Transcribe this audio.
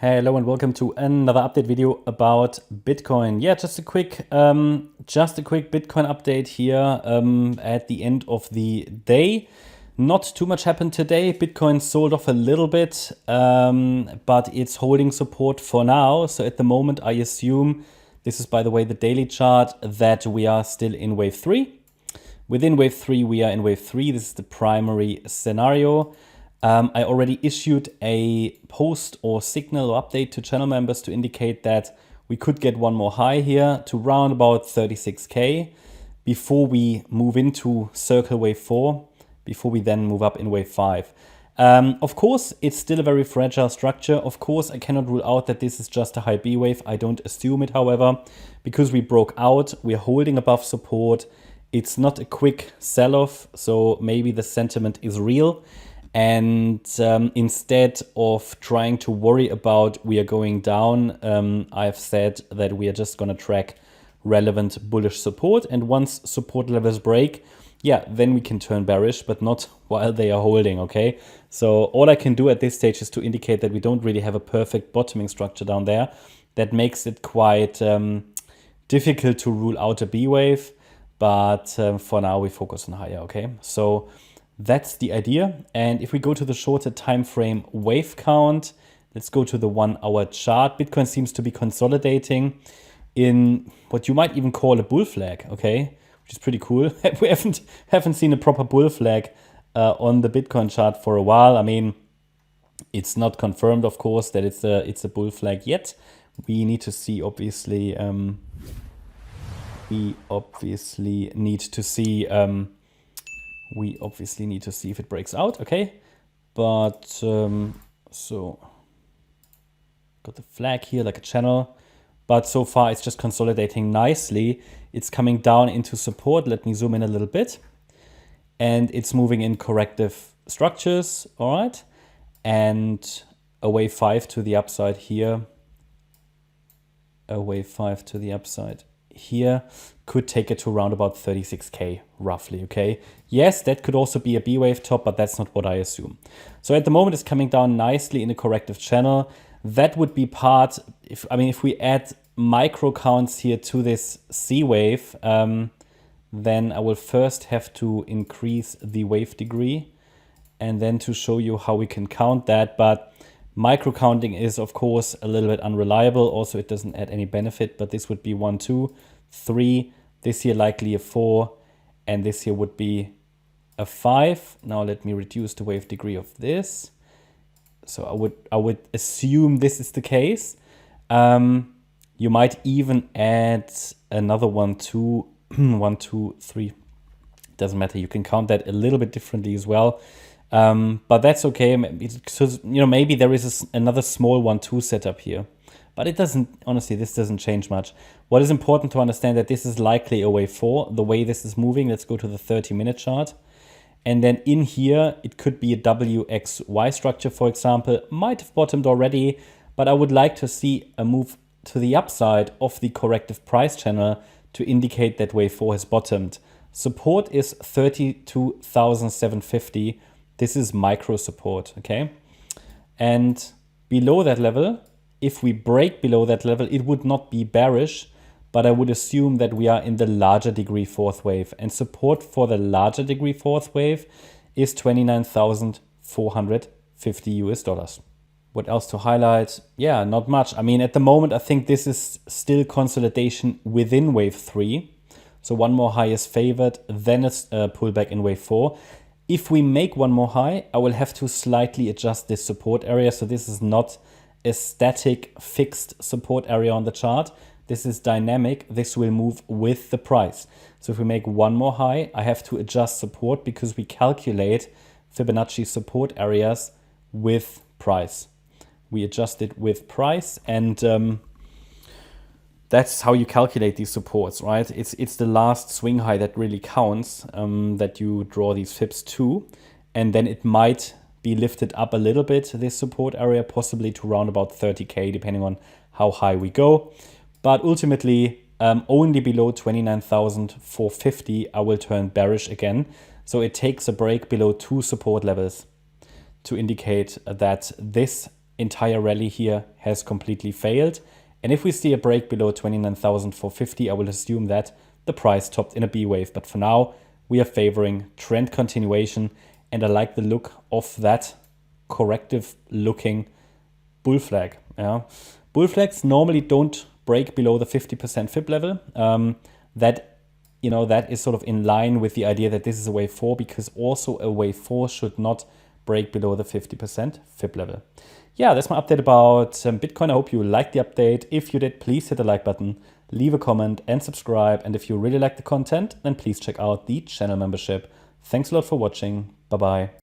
Hello and welcome to another update video about Bitcoin. Yeah, just a quick Bitcoin update here at the end of the day. Not too much happened today. Bitcoin sold off a little bit, but it's holding support for now. So at the moment, I assume, this is by the way the daily chart, that we are still in wave 3. Within wave 3, we are in wave 3. This is the primary scenario. I already issued a post or signal or update to channel members to indicate that we could get one more high here to round about 36K before we move into circle wave 4, before we then move up in wave 5. Of course, it's still a very fragile structure. Of course, I cannot rule out that this is just a high B wave. I don't assume it, however, because we broke out, we're holding above support. It's not a quick sell-off, so maybe the sentiment is real. And instead of trying to worry about we are going down, I've said that we are just going to track relevant bullish support. And once support levels break, yeah, then we can turn bearish, but not while they are holding, okay? So all I can do at this stage is to indicate that we don't really have a perfect bottoming structure down there. That makes it quite difficult to rule out a B wave. But for now, we focus on higher, okay? So that's the idea. And if we go to the shorter time frame wave count, let's go to the 1 hour chart. Bitcoin seems to be consolidating in what you might even call a bull flag, okay? Which is pretty cool. We haven't seen a proper bull flag on the Bitcoin chart for a while. I mean, it's not confirmed, of course, that it's a bull flag yet. We need to see, obviously, we obviously need to see if it breaks out, okay? But so got the flag here like a channel, but so far it's just consolidating nicely. It's coming down into support. Let me zoom in a little bit, and it's moving in corrective structures, all right? And a wave 5 to the upside here, a wave 5 to the upside here could take it to around about 36K roughly, okay? Yes, that could also be a B wave top, but that's not what I assume. So at the moment it's coming down nicely in a corrective channel. That would be part, if we add micro counts here to this C wave, then I will first have to increase the wave degree and then to show you how we can count that. But micro counting is, of course, a little bit unreliable. Also, it doesn't add any benefit, but this would be 1, 2, 3. This here likely a 4, and this here would be a 5. Now let me reduce the wave degree of this. So I would assume this is the case. You might even add another 1, 2, 1, 2, 3. Doesn't matter. You can count that a little bit differently as well. But that's okay, because maybe there is another small 1, 2 setup here. But it doesn't, honestly, this doesn't change much. What is important to understand that this is likely a wave 4, the way this is moving. Let's go to the 30-minute chart. And then in here, it could be a WXY structure, for example. Might have bottomed already, but I would like to see a move to the upside of the corrective price channel to indicate that wave 4 has bottomed. Support is 32,750. This is micro support, okay? And below that level, if we break below that level, it would not be bearish, but I would assume that we are in the larger degree fourth wave. And support for the larger degree fourth wave is 29,450 US dollars. What else to highlight? Yeah, not much. I mean, at the moment, I think this is still consolidation within wave 3. So one more high is favored, then it's a pullback in wave 4. If we make one more high, I will have to slightly adjust this support area. So this is not a static fixed support area on the chart. This is dynamic. This will move with the price. So if we make one more high, I have to adjust support because we calculate Fibonacci support areas with price. We adjust it with price, and that's how you calculate these supports, right? It's the last swing high that really counts, that you draw these fibs to, and then it might be lifted up a little bit, this support area, possibly to around about 30K, depending on how high we go. But ultimately, only below 29,450, I will turn bearish again. So it takes a break below 2 support levels to indicate that this entire rally here has completely failed. And if we see a break below 29,450, I will assume that the price topped in a B wave. But for now, we are favoring trend continuation, and I like the look of that corrective looking bull flag. Yeah. Bull flags normally don't break below the 50% fib level. That is sort of in line with the idea that this is a wave 4, because also a wave 4 should not break below the 50% fib level. Yeah, that's my update about Bitcoin. I hope you liked the update. If you did, please hit the like button, leave a comment and subscribe. And if you really like the content, then please check out the channel membership. Thanks a lot for watching. Bye-bye.